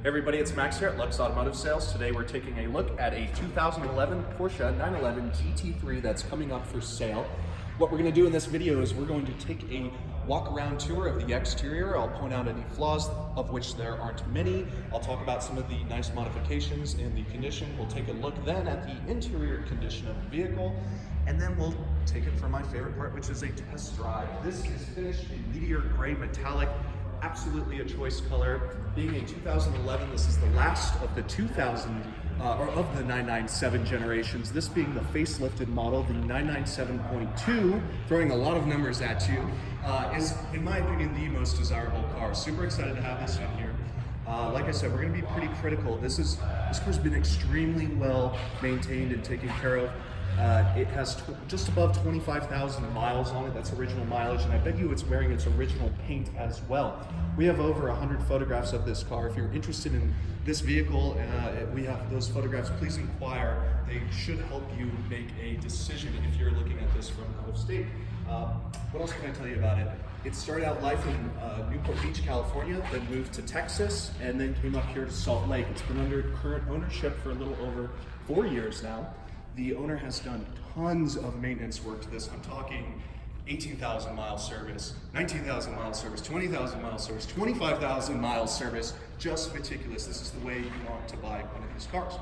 Hey everybody, it's Max here at LUXE Automotive Sales. Today we're taking a look at a 2011 Porsche 911 GT3 that's coming up for sale. What we're going to do in this video is we're going to take a walk around tour of the exterior. I'll point out any flaws, of which there aren't many. I'll talk about some of the nice modifications in the condition. We'll take a look then at the interior condition of the vehicle, and then we'll take it for my favorite part, which is a test drive. This is finished in meteor gray metallic. Absolutely a choice color. Being a 2011, this is the last of the 997 generations. This being the facelifted model, the 997.2, throwing a lot of numbers at you, is, in my opinion, the most desirable car. Super excited to have this in here. Like I said, we're going to be pretty critical. This car's been extremely well maintained and taken care of. It has just above 25,000 miles on it. That's original mileage, and I bet you it's wearing its original paint as well. We have over 100 photographs of this car. If you're interested in this vehicle, we have those photographs. Please inquire. They should help you make a decision if you're looking at this from out of state. What else can I tell you about it? It started out life in Newport Beach, California, then moved to Texas, and then came up here to Salt Lake. It's been under current ownership for a little over 4 years now. The owner has done tons of maintenance work to this. I'm talking 18,000 mile service, 19,000 mile service, 20,000 mile service, 25,000 mile service, just meticulous. This is the way you want to buy one of these cars.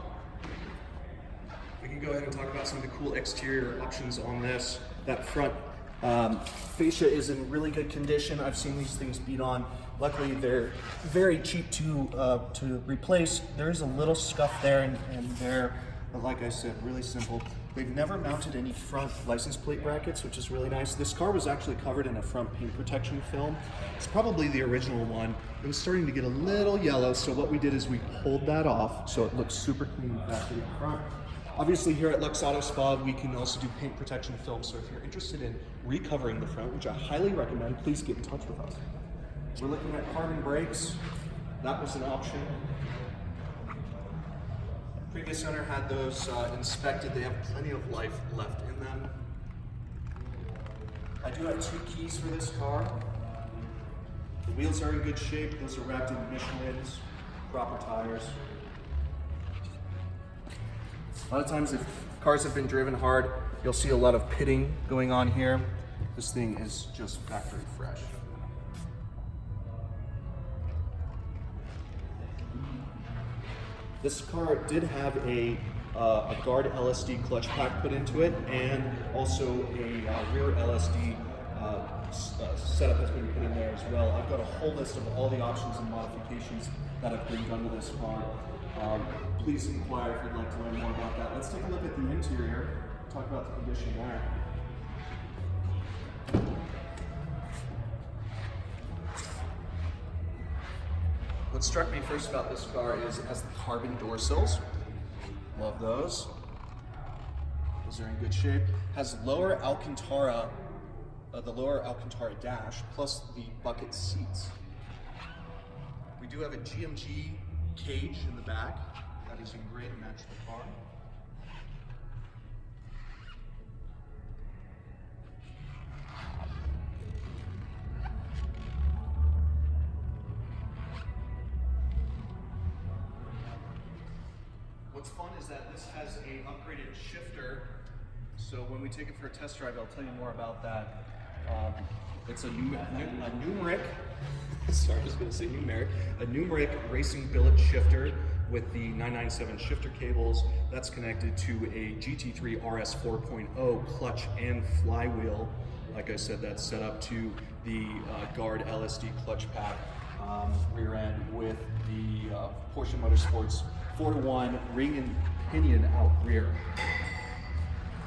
We can go ahead and talk about some of the cool exterior options on this. That front fascia is in really good condition. I've seen these things beat on. Luckily, they're very cheap to replace. There is a little scuff there and there. But like I said, really simple. We've never mounted any front license plate brackets, which is really nice. This car was actually covered in a front paint protection film. It's probably the original one. It was starting to get a little yellow, so what we did is we pulled that off, so it looks super clean back to the front. Obviously here at LUXE Auto Spa, we can also do paint protection film, so if you're interested in recovering the front, which I highly recommend, please get in touch with us. We're looking at carbon brakes. That was an option. Previous owner had those inspected. They have plenty of life left in them. I do have 2 keys for this car. The wheels are in good shape. Those are wrapped in Michelins, proper tires. A lot of times if cars have been driven hard, you'll see a lot of pitting going on here. This thing is just factory fresh. This car did have a guard LSD clutch pack put into it, and also a rear LSD setup that's been put in there as well. I've got a whole list of all the options and modifications that have been done to this car. Please inquire if you'd like to learn more about that. Let's take a look at the interior, talk about the condition there. What struck me first about this car is it has the carbon door sills. Love those. Those are in good shape. Has lower Alcantara, the lower Alcantara dash, plus the bucket seats. We do have a GMG cage in the back. That is in great match to the car. What's fun is that this has an upgraded shifter, so when we take it for a test drive, I'll tell you more about that. It's a numeric, sorry, I was going to say numeric, a numeric racing billet shifter with the 997 shifter cables. That's connected to a GT3 RS 4.0 clutch and flywheel. Like I said, that's set up to the guard LSD clutch pack rear end with the Porsche Motorsports 4-to-1 ring and pinion out rear.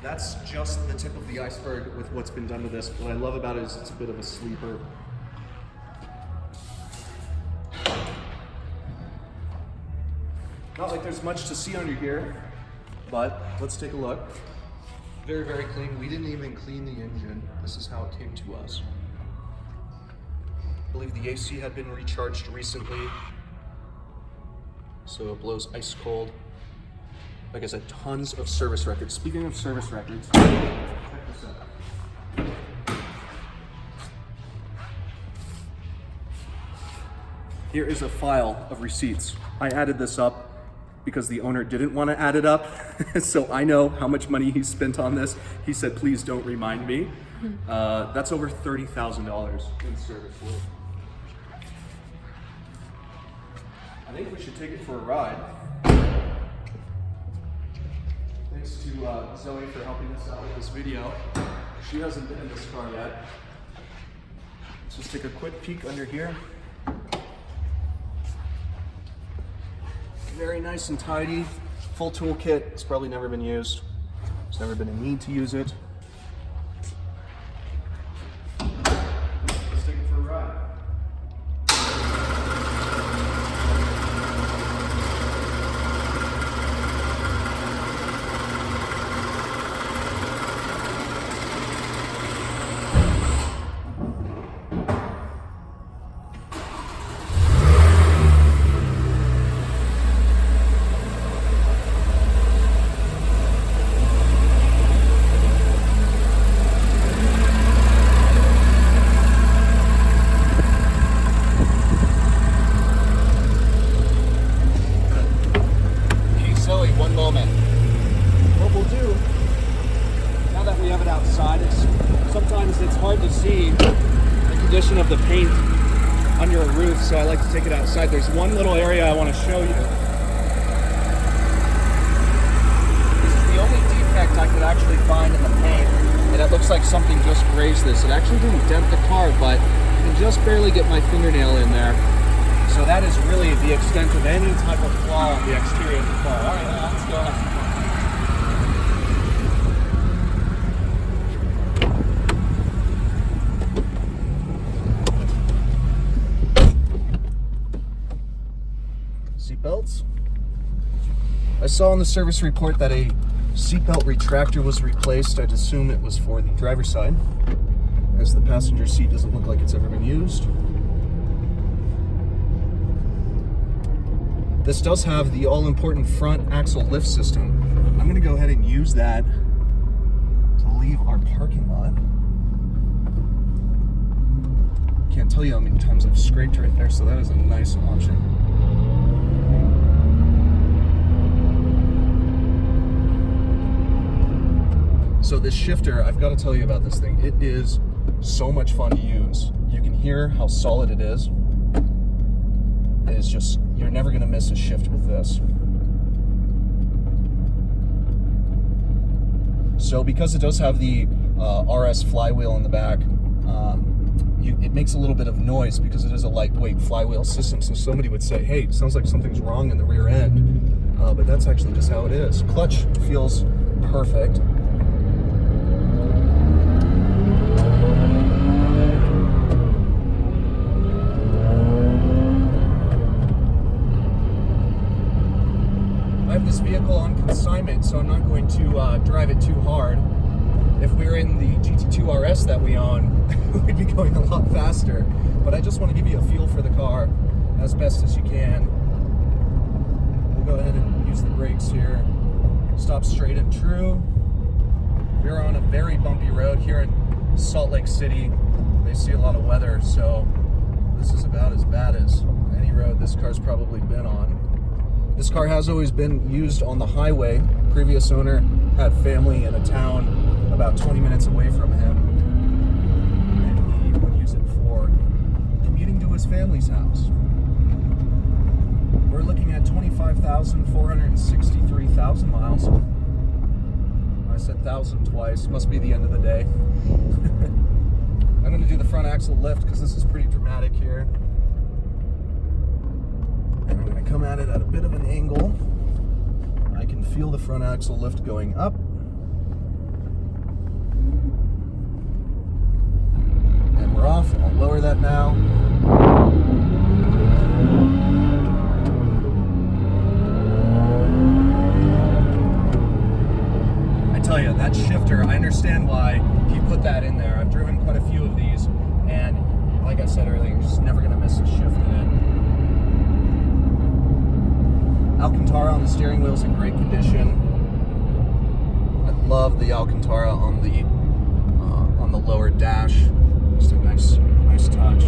That's just the tip of the iceberg with what's been done to this. What I love about it is it's a bit of a sleeper. Not like there's much to see under here, but let's take a look. Very, very clean. We didn't even clean the engine. This is how it came to us. I believe the AC had been recharged recently, so it blows ice cold. Like I said, tons of service records. Speaking of service records, check this out. Here is a file of receipts. I added this up because the owner didn't want to add it up, so I know how much money he spent on this. He said, please don't remind me. That's over $30,000 in service work. I think we should take it for a ride. Thanks to Zoe for helping us out with this video. She hasn't been in this car yet. Let's just take a quick peek under here. Very nice and tidy. Full toolkit. It's probably never been used. There's never been a need to use it. Let's take it for a ride. Sometimes it's hard to see the condition of the paint under a roof, so I like to take it outside. There's one little area I want to show you. This is the only defect I could actually find in the paint, and it looks like something just grazed this. It actually didn't dent the car, but I can just barely get my fingernail in there. So that is really the extent of any type of flaw on the exterior of the car. All right, let's go have some fun. Seatbelts. I saw on the service report that a seatbelt retractor was replaced. I'd assume it was for the driver's side, as the passenger seat doesn't look like it's ever been used. This does have the all-important front axle lift system. I'm going to go ahead and use that to leave our parking lot. Can't tell you how many times I've scraped right there, so that is a nice option. So this shifter, I've got to tell you about this thing. It is so much fun to use. You can hear how solid it is. It is just, you're never going to miss a shift with this. So because it does have the RS flywheel in the back, it makes a little bit of noise because it is a lightweight flywheel system. So somebody would say, hey, it sounds like something's wrong in the rear end. But that's actually just how it is. Clutch feels perfect. I have this vehicle on consignment, so I'm not going to drive it too hard. If we were in the GT3 RS that we own, we'd be going a lot faster. But I just want to give you a feel for the car as best as you can. We'll go ahead and use the brakes here. Stop straight and true. We're on a very bumpy road here in Salt Lake City. They see a lot of weather, so this is about as bad as any road this car's probably been on. This car has always been used on the highway. Previous owner had family in a town about 20 minutes away from him, and he would use it for commuting to his family's house. We're looking at 25,463,000 miles. I said 1,000 twice, must be the end of the day. I'm going to do the front axle lift because this is pretty dramatic here. And I'm going to come at it at a bit of an angle. I can feel the front axle lift going up. And we're off. I'll lower that now. I tell you, that shifter, I understand why he put that in there. I've driven quite a few of these, and like I said earlier, you're just never going to miss a shift in it. Alcantara on the steering wheel is in great condition. I love the Alcantara on the lower dash. Just a nice touch.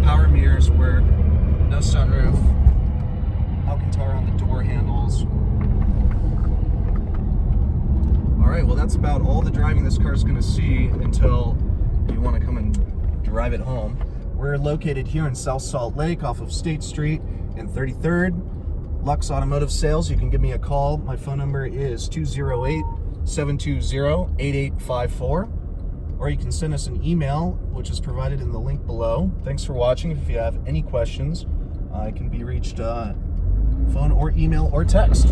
Power mirrors work. No sunroof. Alcantara on the door handles. All right, well, that's about all the driving this car is going to see until you want to come and drive it home. We're located here in South Salt Lake off of State Street and 33rd. LUXE Automotive Sales. You can give me a call. My phone number is 208-720-8854. Or you can send us an email, which is provided in the link below. Thanks for watching. If you have any questions, I can be reached phone or email or text.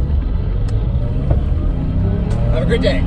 Have a great day.